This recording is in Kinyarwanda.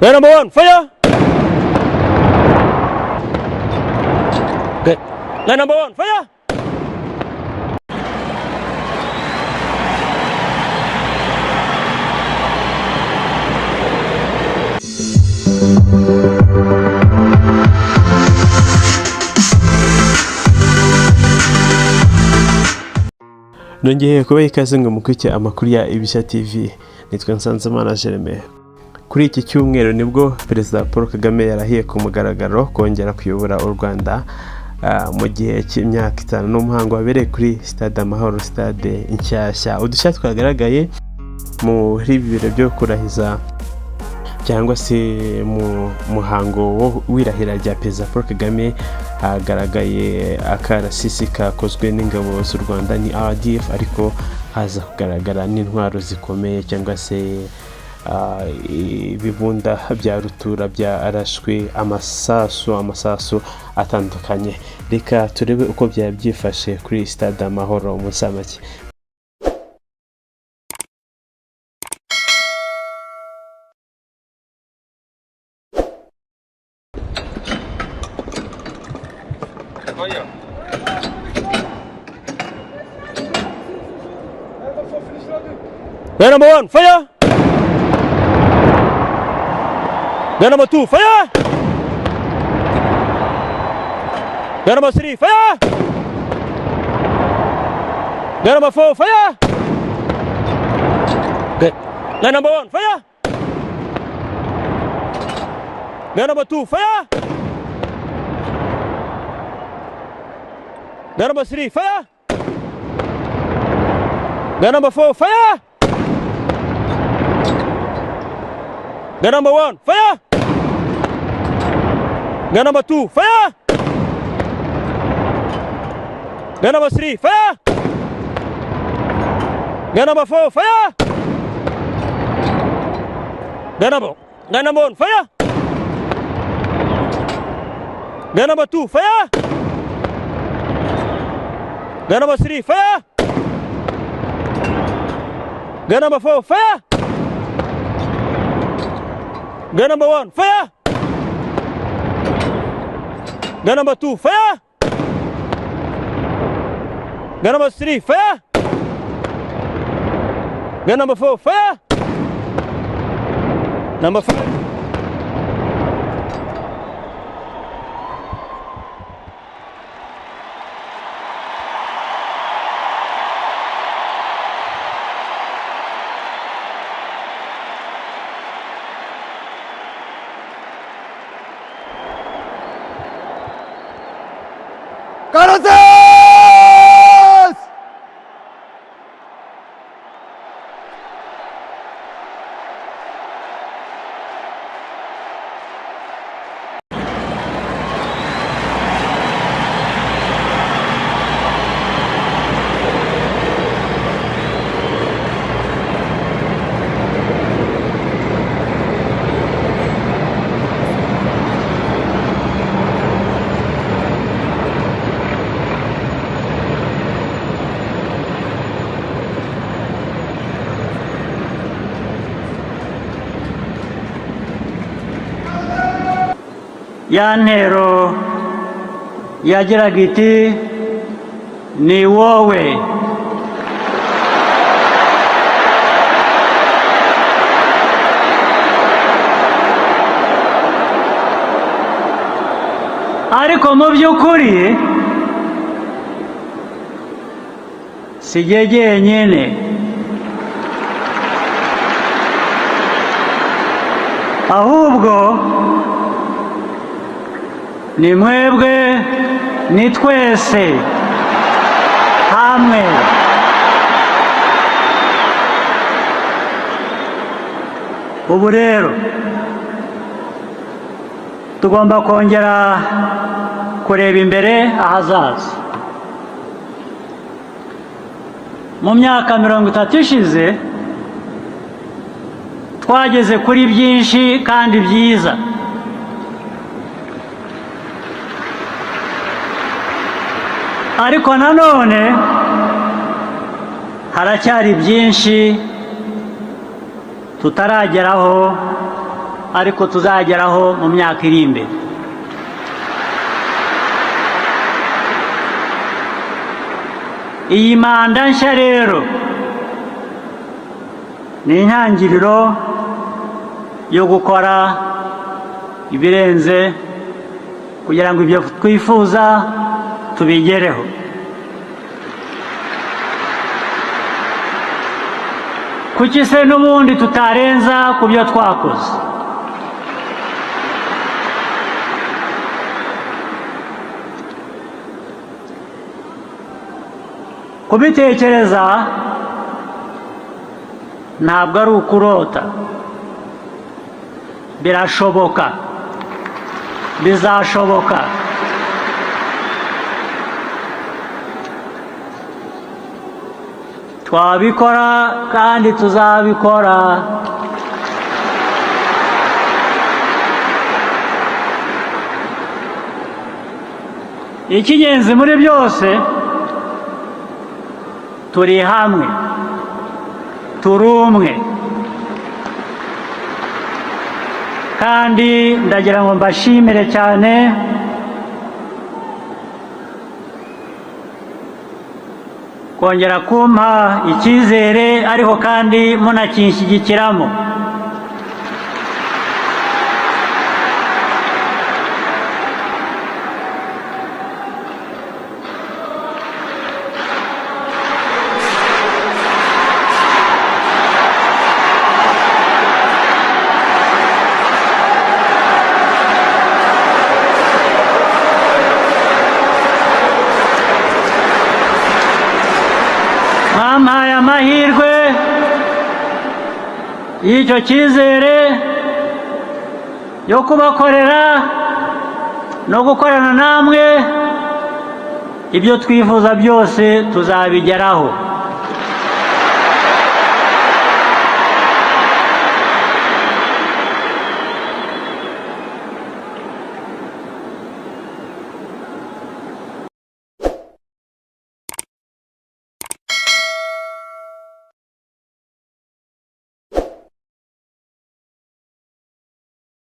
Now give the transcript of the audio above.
Line number 1, fire! Good. Line number 1, fire! Nongeye kubaha ikaze ngo mukurikire amakuru ya Ibishya TV. Nitwa Nsanzimana Jeremy. Kuri iki cyumweru nibwo Perezida Paul Kagame yarahiye ku mugaragaro kongera kuyobora u Rwanda mu gihe cy'imyaka 5 n'umuhango wabereye kuri Stade Amahoro, stade inshyashya. Udushya twagaragaye muri bibiri byo kurahiza cyangwa se mu muhango wo wirahira rya Perezida Paul Kagame hagaragaye akarasisi kakozwe n'ingabo z'u Rwanda ni RDF, ariko haza kugaragara n'intwaro zikomeye cyangwa se ibibunda bya rutura bya arashwe amasasu atandukanye. Reka turebe uko byifashe kuri Stade Amahoro mu Samake. Line number 1, fire! Line number 2, fire! Line number 3, fire! Line number 4, fire! Good. Line number 1, fire! Line number 2, fire! Line number 3, fire! Line number 4, fire! Line number 1, fire! Line number 2, fire! Line number 3, fire! Line number 4, fire! Line number 1, fire! Line number 2, fire! Line number 3, fire! Line number 4, fire! Gun number 1, fire! Gun number 2, fire! Gun number 3, fire! Gun number 4, fire! Number 5. Caracas! ya ntero yagiraga iti ni wowe ariko mu by'ukuri si jye jyenyine, ahubwo ni mwebwe, ni twese hamwe. Ubu rero tugomba kongera kureba imbere ahazaza. Mu myaka 30 ishize twageze kuri byinshi kandi byiza, ariko nanone haracyari byinshi tutarageraho ariko tuzageraho mu myaka iri imbere. Iyi manda nshya rero ni intangiriro yo gukora ibirenze kugira ngo ibyo twifuza tubigereho. Kuki se n'ubundi tutarenza ku byo twakoze? Kubitekereza ntabwo ari ukurota, birashoboka, bizashoboka. Twabikora kandi tuzabikora. Icy'ingenzi muri byose, turi hamwe, turi umwe, kandi ndagira ngo mbashimire cyane kongera kumpa icyizere ariko kandi munakinshyigikiramo. Mwampaye amahirwe y'icyo cyizere yo kubakorera no gukorana namwe, ibyo twifuza byose tuzabigeraho.